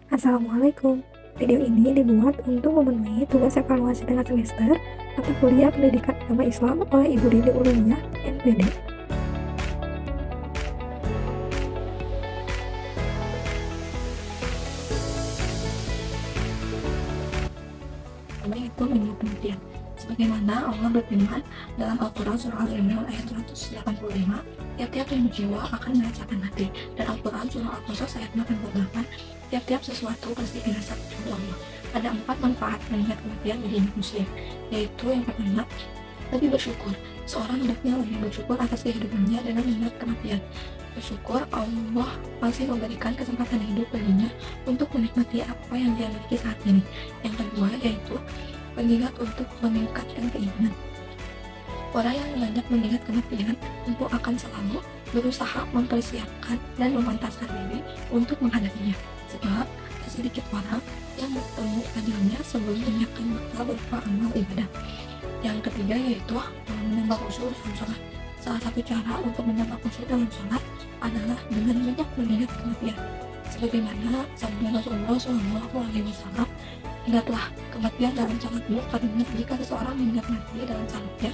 Assalamualaikum. Video ini dibuat untuk memenuhi tugas evaluasi tengah semester mata kuliah Pendidikan Agama Islam oleh Ibu Dini Ulumiyah, NPD. Itu menjadi pengertian. Sebagaimana Allah berfirman dalam Al-Quran surah Al-Imran ayat 185, tiap-tiap yang jiwa akan merasakan mati. Dan Al-Quran surah Al-Qasas ayat 88, tiap-tiap sesuatu pasti dirasakan oleh Allah. Ada 4 manfaat mengingat kematian bagi manusia, yaitu yang pertama, lebih bersyukur. Seorang hendaknya lebih bersyukur atas kehidupannya dengan mengingat kematian. Bersyukur Allah masih memberikan kesempatan hidup baginya untuk menikmati apa yang dia miliki saat ini. Yang kedua yaitu pengingat untuk meningkatkan keimanan. Orang yang banyak mengingat kematian tentu akan selalu berusaha mempersiapkan dan memantaskan diri untuk menghadapinya. Sebab sedikit orang yang bertemu ajalnya sebelum menyiapkan bekal berupa amal ibadah. Yang ketiga yaitu menambah khusyuk dalam sholat. Salah satu cara untuk menambah khusyuk dalam sholat adalah dengan banyak mengingat kematian. Sebagaimana sabda Rasulullah SAW, ingatlah kematian dalam sholatmu, karena jika seseorang mengingat mati dalam sholatnya,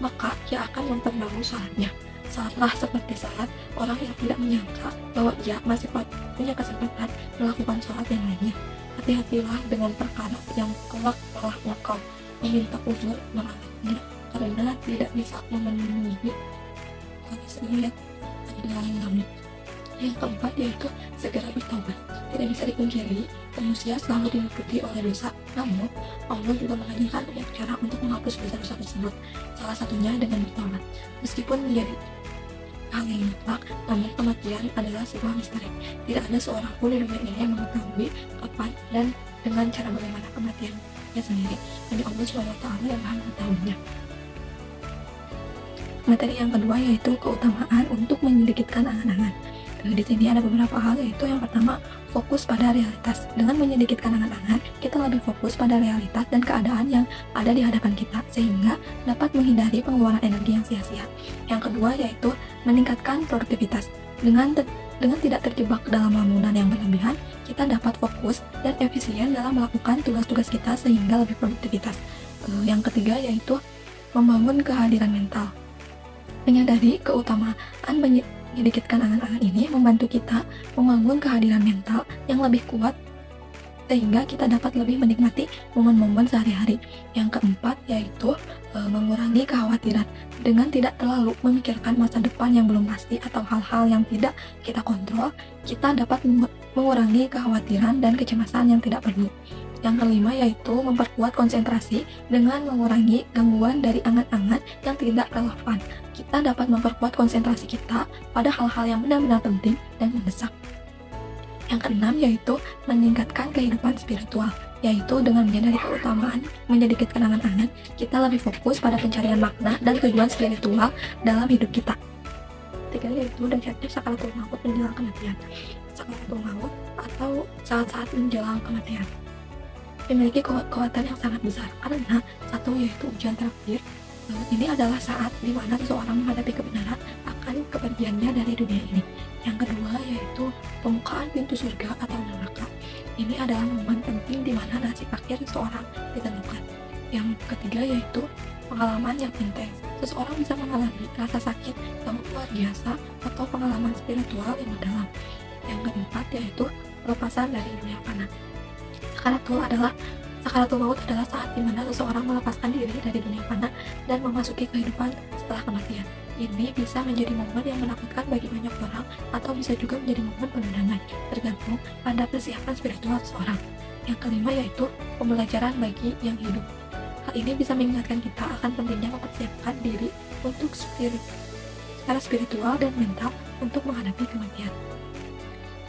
maka ia akan memperbaharui sholatnya. Salatlah seperti salat orang yang tidak menyangka bahwa ia masih punya kesempatan melakukan sholat yang lainnya. Hati-hatilah dengan perkara yang kelak telah engkau meminta uzur menolaknya karena tidak bisa memenuhi kondisi yang ada dalam dalamnya. Yang keempat yaitu segera bertobat. Tidak bisa dipungkiri, manusia selalu diliputi oleh dosa. Namun, Allah juga mengajarkan banyak cara untuk menghapus dosa-dosa tersebut. Salah satunya dengan bertobat. Meskipun menjadi hal yang mutlak, namun kematian adalah sebuah misteri. Tidak ada seorang pun di dunia ini yang mengetahui kapan dan dengan cara bagaimana kematiannya sendiri. Hanya Allah SWT yang maha mengetahuinya. Materi yang kedua yaitu keutamaan untuk menyedikitkan angan-angan. Di sini ada beberapa hal, yaitu yang pertama, fokus pada realitas. Dengan menyedikitkan angan-angan, kita lebih fokus pada realitas dan keadaan yang ada di hadapan kita, sehingga dapat menghindari pengeluaran energi yang sia-sia. Yang kedua yaitu meningkatkan produktivitas. Dengan tidak terjebak dalam lamunan yang berlebihan, kita dapat fokus dan efisien dalam melakukan tugas-tugas kita sehingga lebih produktivitas. Yang ketiga yaitu membangun kehadiran mental. Menyadari keutamaan menyedikitkan angan-angan ini membantu kita membangun kehadiran mental yang lebih kuat sehingga kita dapat lebih menikmati momen-momen sehari-hari. Yang keempat yaitu mengurangi kekhawatiran. Dengan tidak terlalu memikirkan masa depan yang belum pasti atau hal-hal yang tidak kita kontrol, kita dapat mengurangi kekhawatiran dan kecemasan yang tidak perlu. Yang kelima yaitu memperkuat konsentrasi dengan mengurangi gangguan dari angan-angan yang tidak relevan. Kita dapat memperkuat konsentrasi kita pada hal-hal yang benar-benar penting dan mendesak. Yang keenam yaitu meningkatkan kehidupan spiritual, yaitu dengan menyadari keutamaan menyedikitkan angan-angan, kita lebih fokus pada pencarian makna dan tujuan spiritual dalam hidup kita. Tiga yaitu dahsyatnya sakaratul maut menjelang kematian. Sakaratul maut atau saat-saat menjelang kematian memiliki kekuatan yang sangat besar karena satu yaitu ujian terakhir. Ini adalah saat di mana seseorang menghadapi kebenaran akan kepergiannya dari dunia ini. Yang kedua yaitu pembukaan pintu surga atau neraka. Ini adalah momen penting di mana nasib akhir seseorang ditentukan. Yang ketiga yaitu pengalaman yang intens. Seseorang bisa mengalami rasa sakit yang luar biasa atau pengalaman spiritual yang mendalam. Yang keempat yaitu pelepasan dari dunia fana. Sakaratul maut adalah saat di mana seseorang melepaskan diri dari dunia fana dan memasuki kehidupan setelah kematian. Ini bisa menjadi momen yang menakutkan bagi banyak orang atau bisa juga menjadi momen penuh damai, tergantung pada persiapan spiritual seseorang. Yang kelima yaitu pembelajaran bagi yang hidup. Hal ini bisa mengingatkan kita akan pentingnya mempersiapkan diri untuk secara spiritual dan mental untuk menghadapi kematian.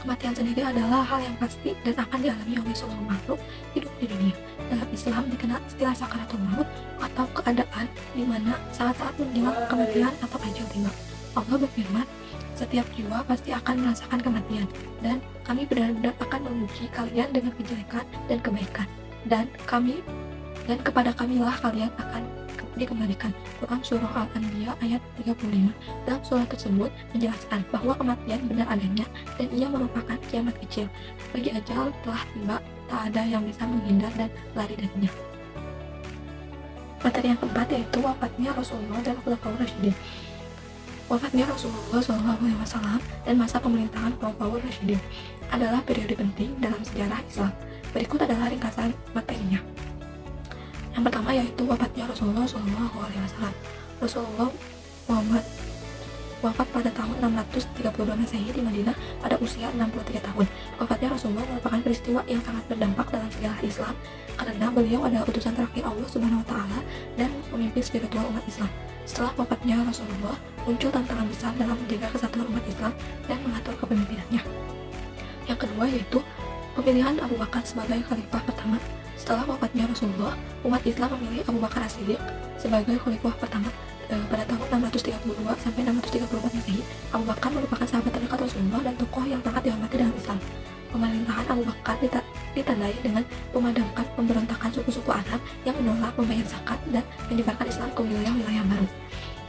Kematian sendiri adalah hal yang pasti dan akan dialami oleh seluruh makhluk hidup di dunia. Dalam Islam dikenal istilah sakaratul maut atau keadaan di mana saat-saat menjelang kematian atau ajal tiba. Allah berfirman, setiap jiwa pasti akan merasakan kematian, dan kami benar-benar akan menguji kalian dengan kejelekan dan kebaikan, dan kepada kamilah kalian akan dikembalikan. Quran Surah Al-Anbiya ayat 35. Dalam surah tersebut menjelaskan bahwa kematian benar adanya dan ia merupakan kiamat kecil. Bagi ajal telah tiba, tak ada yang bisa menghindar dan lari darinya. Materi yang keempat yaitu wafatnya Rasulullah dan Khulafaur Rasyidin. Wafatnya Rasulullah SAW dan masa pemerintahan Khulafaur Rasyidin adalah periode penting dalam sejarah Islam. Berikut adalah ringkasan materinya. Yang pertama yaitu wafatnya Rasulullah SAW. Rasulullah Muhammad wafat pada tahun 632 Masehi di Madinah pada usia 63 tahun. Wafatnya Rasulullah merupakan peristiwa yang sangat berdampak dalam sejarah Islam karena beliau adalah utusan terakhir Allah Subhanahu wa taala dan pemimpin spiritual umat Islam. Setelah wafatnya Rasulullah, muncul tantangan besar dalam menjaga kesatuan umat Islam dan mengatur kepemimpinannya. Yang kedua yaitu pemilihan Abu Bakar sebagai khalifah pertama. Setelah wafatnya Rasulullah, umat Islam memilih Abu Bakar As-Siddiq sebagai khalifah pertama pada tahun 632 sampai 634 Masehi. Abu Bakar merupakan sahabat terdekat Rasulullah dan tokoh yang sangat dihormati dalam Islam. Pemerintahan Abu Bakar ditandai dengan memadamkan pemberontakan suku-suku Arab yang menolak membayar zakat dan menyebarkan Islam ke wilayah-wilayah baru.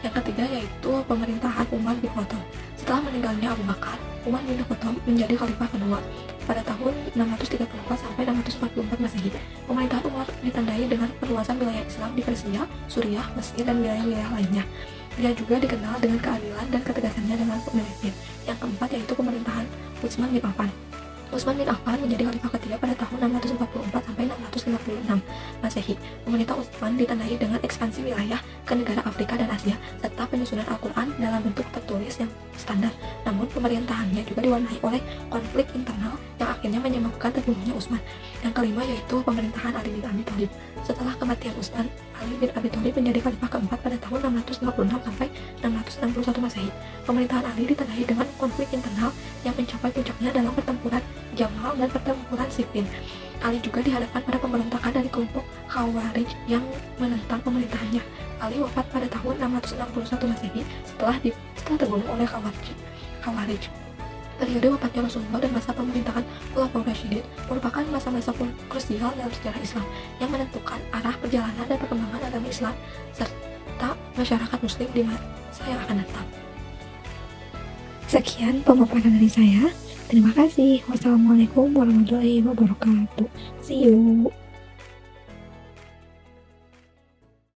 Yang ketiga yaitu pemerintahan Umar bin Khattab. Setelah meninggalnya Abu Bakar, Umar bin Khattab menjadi khalifah kedua pada tahun 634 sampai 644 Masehi. Pemerintahan Umar ditandai dengan perluasan wilayah Islam di Persia, Suriah, Mesir, dan wilayah-wilayah lainnya. Dia juga dikenal dengan keadilan dan ketegasannya dalam pemimpin. Yang keempat yaitu pemerintahan Utsman bin Affan. Utsman bin Affan menjadi khalifah ketiga pada tahun 644 sampai 656 Masehi. Pemerintah Utsman ditandai dengan ekspansi wilayah ke negara Afrika dan Asia serta penyusunan Al-Quran dalam bentuk tertulis yang standar. Namun pemerintahannya juga diwarnai oleh konflik internal yang akhirnya menyebabkan terbunuhnya Utsman. Yang kelima yaitu pemerintahan Ali bin Abi Thalib. Setelah kematian Utsman, Ali bin Abi Thalib menjadi khalifah keempat pada tahun 656 sampai 661 Masehi. Pemerintahan Ali ditandai dengan konflik internal yang mencapai puncaknya dalam pertempuran Jamal dan pertempuran Siffin. Ali juga dihadapkan pada pemberontakan dari kelompok Khawarij yang menentang pemerintahannya. Ali wafat pada tahun 661 Masehi setelah terbunuh oleh Khawarij. Periode wafatnya Rasulullah dan masa pemerintahan Khulafaur Rasyidin merupakan masa-masa krusial dalam sejarah Islam yang menentukan arah perjalanan dan perkembangan agama Islam serta masyarakat Muslim di masa yang akan datang. Sekian pemaparan dari saya. Terima kasih. Wassalamualaikum warahmatullahi wabarakatuh. See you.